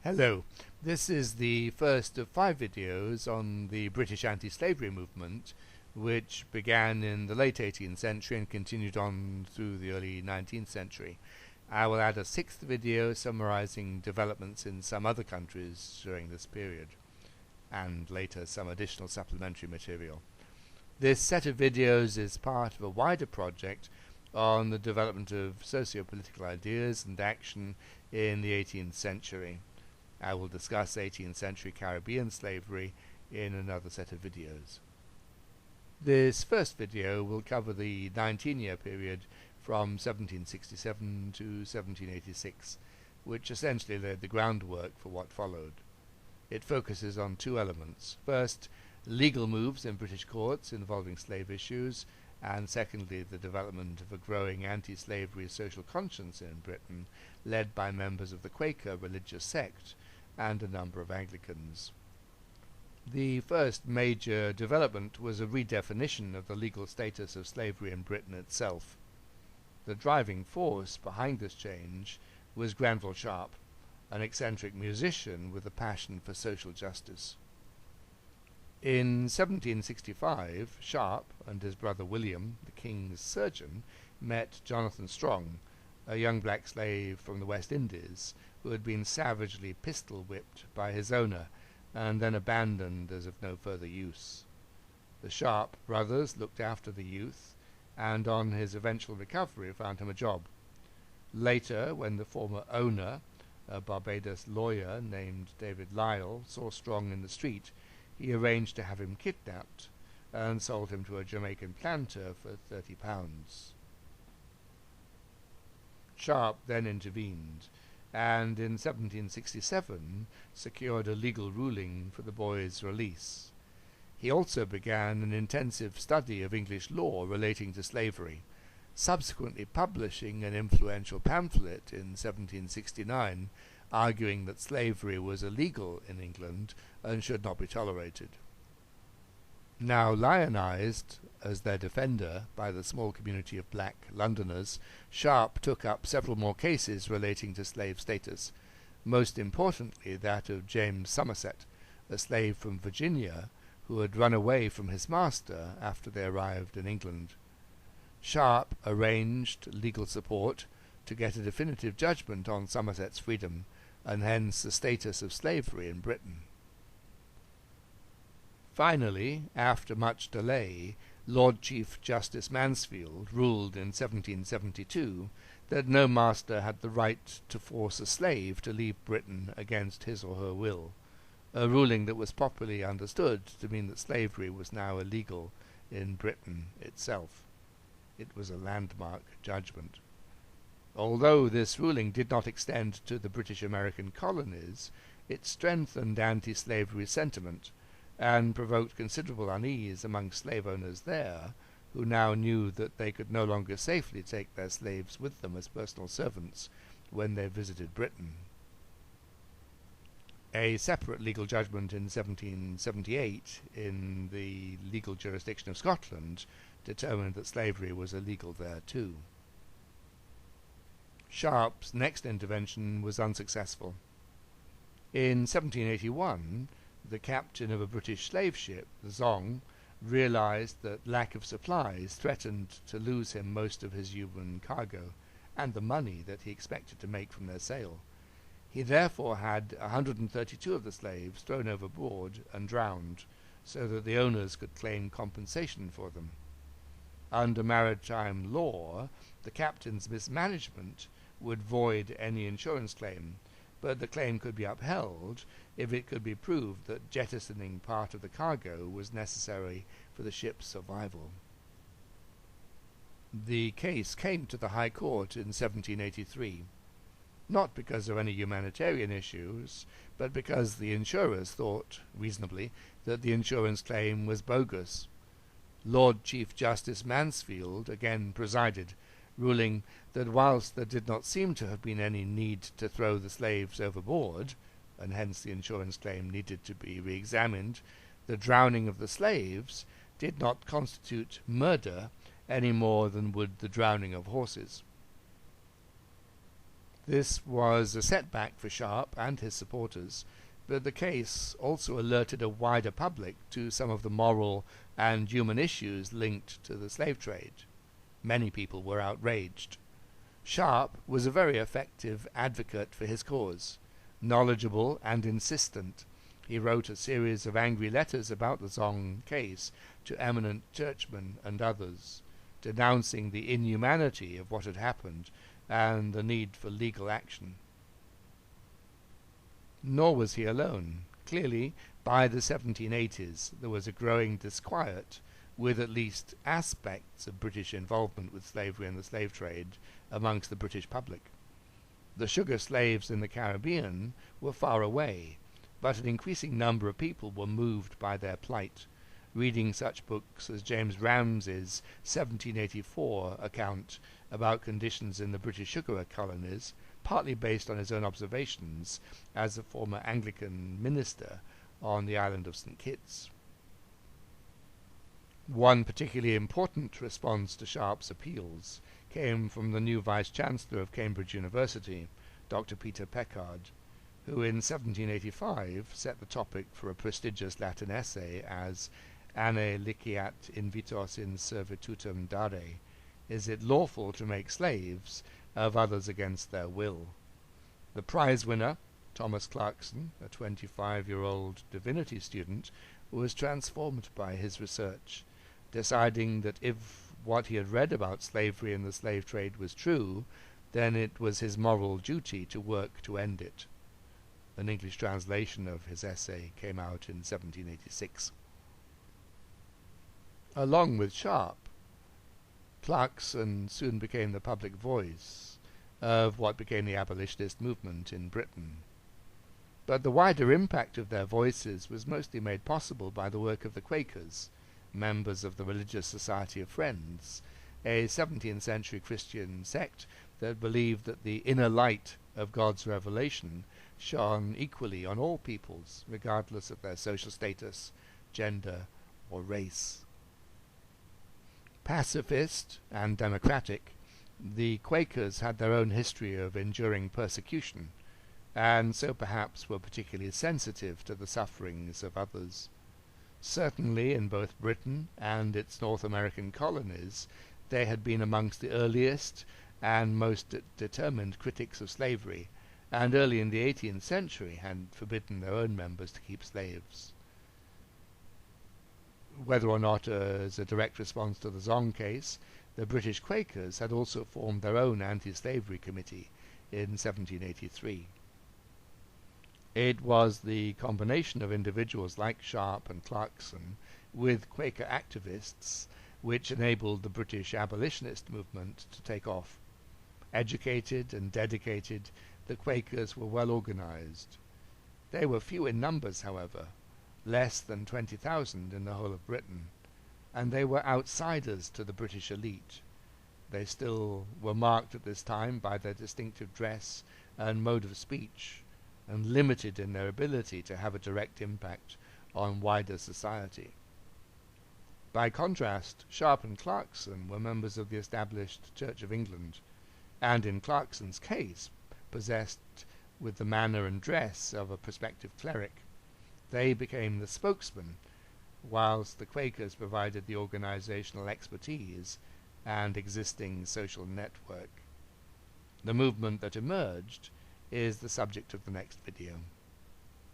Hello, this is the first of 5 videos on the British anti-slavery movement, which began in the late 18th century and continued on through the early 19th century. I will add a 6th video summarizing developments in some other countries during this period, and later some additional supplementary material. This set of videos is part of a wider project on the development of socio-political ideas and action in the 18th century. I will discuss 18th century Caribbean slavery in another set of videos. This first video will cover the 19-year period from 1767 to 1786, which essentially laid the groundwork for what followed. It focuses on 2 elements. First, legal moves in British courts involving slave issues, and secondly, the development of a growing anti-slavery social conscience in Britain, led by members of the Quaker religious sect and a number of Anglicans. The first major development was a redefinition of the legal status of slavery in Britain itself. The driving force behind this change was Granville Sharp, an eccentric musician with a passion for social justice. In 1765, Sharp and his brother William, the king's surgeon, met Jonathan Strong, a young black slave from the West Indies, who had been savagely pistol-whipped by his owner and then abandoned as of no further use. The Sharp brothers looked after the youth, and on his eventual recovery found him a job. Later, when the former owner, a Barbados lawyer named David Lyle, saw Strong in the street, he arranged to have him kidnapped and sold him to a Jamaican planter for £30. Sharp then intervened, and in 1767 secured a legal ruling for the boy's release. He also began an intensive study of English law relating to slavery, subsequently publishing an influential pamphlet in 1769 arguing that slavery was illegal in England and should not be tolerated. Now lionized as their defender by the small community of black Londoners, Sharp took up several more cases relating to slave status, most importantly that of James-Somerset, a slave from Virginia who had run away from his master after they arrived in England. Sharp arranged legal support to get a definitive judgment on Somerset's freedom, and hence the status of slavery in Britain. Finally, after much delay, Lord Chief Justice Mansfield ruled in 1772 that no master had the right to force a slave to leave Britain against his or her will, a ruling that was popularly understood to mean that slavery was now illegal in Britain itself. It was a landmark judgment. Although this ruling did not extend to the British-American colonies, it strengthened anti-slavery sentiment and provoked considerable unease among slave owners there, who now knew that they could no longer safely take their slaves with them as personal servants when they visited Britain. A separate legal judgment in 1778 in the legal jurisdiction of Scotland determined that slavery was illegal there too. Sharp's next intervention was unsuccessful. In 1781, the captain of a British slave ship, the Zong, realized that lack of supplies threatened to lose him most of his human cargo and the money that he expected to make from their sale. He therefore had 132 of the slaves thrown overboard and drowned, so that the owners could claim compensation for them. Under maritime law, the captain's mismanagement would void any insurance claim, but the claim could be upheld if it could be proved that jettisoning part of the cargo was necessary for the ship's survival. The case came to the High Court in 1783, not because of any humanitarian issues, but because the insurers thought, reasonably, that the insurance claim was bogus. Lord Chief Justice Mansfield again presided, ruling that whilst there did not seem to have been any need to throw the slaves overboard, and hence the insurance claim needed to be re-examined, the drowning of the slaves did not constitute murder any more than would the drowning of horses. This was a setback for Sharp and his supporters, but the case also alerted a wider public to some of the moral and human issues linked to the slave trade. Many people were outraged. Sharp was a very effective advocate for his cause. Knowledgeable and insistent, he wrote a series of angry letters about the Zong case to eminent churchmen and others, denouncing the inhumanity of what had happened and the need for legal action. Nor was he alone. Clearly, by the 1780s, there was a growing disquiet with at least aspects of British involvement with slavery and the slave trade amongst the British public. The sugar slaves in the Caribbean were far away, but an increasing number of people were moved by their plight, reading such books as James-Ramsay's 1784 account about conditions in the British sugar colonies, partly based on his own observations as a former Anglican minister on the island of St. Kitts. One particularly important response to Sharp's appeals came from the new Vice-Chancellor of Cambridge University, Dr. Peter Peckard, who in 1785 set the topic for a prestigious Latin essay as Anne liceat invitos in servitutem dare, is it lawful to make slaves of others against their will? The prize winner, Thomas-Clarkson, a 25-year-old divinity student, was transformed by his research, deciding that if what he had read about slavery and the slave trade was true, then it was his moral duty to work to end it. An English translation of his essay came out in 1786. Along with Sharp, Clarkson soon became the public voice of what became the abolitionist movement in Britain. But the wider impact of their voices was mostly made possible by the work of the Quakers, members of the Religious Society of Friends, a 17th century Christian sect that believed that the inner light of God's revelation shone equally on all peoples, regardless of their social status, gender, or race. Pacifist and democratic, the Quakers had their own history of enduring persecution, and so perhaps were particularly sensitive to the sufferings of others. Certainly in both Britain and its North American colonies, they had been amongst the earliest and most determined critics of slavery, and early in the 18th century had forbidden their own members to keep slaves. Whether or not as a direct response to the Zong case, the British Quakers had also formed their own anti-slavery committee in 1783. It was the combination of individuals like Sharp and Clarkson with Quaker activists which enabled the British abolitionist movement to take off. Educated and dedicated, the Quakers were well organized. They were few in numbers, however, less than 20,000 in the whole of Britain, and they were outsiders to the British elite. They still were marked at this time by their distinctive dress and mode of speech, and limited in their ability to have a direct impact on wider society. By contrast, Sharp and Clarkson were members of the established Church of England, and in Clarkson's case, possessed with the manner and dress of a prospective cleric. They became the spokesman, whilst the Quakers provided the organizational expertise and existing social network. The movement that emerged is the subject of the next video.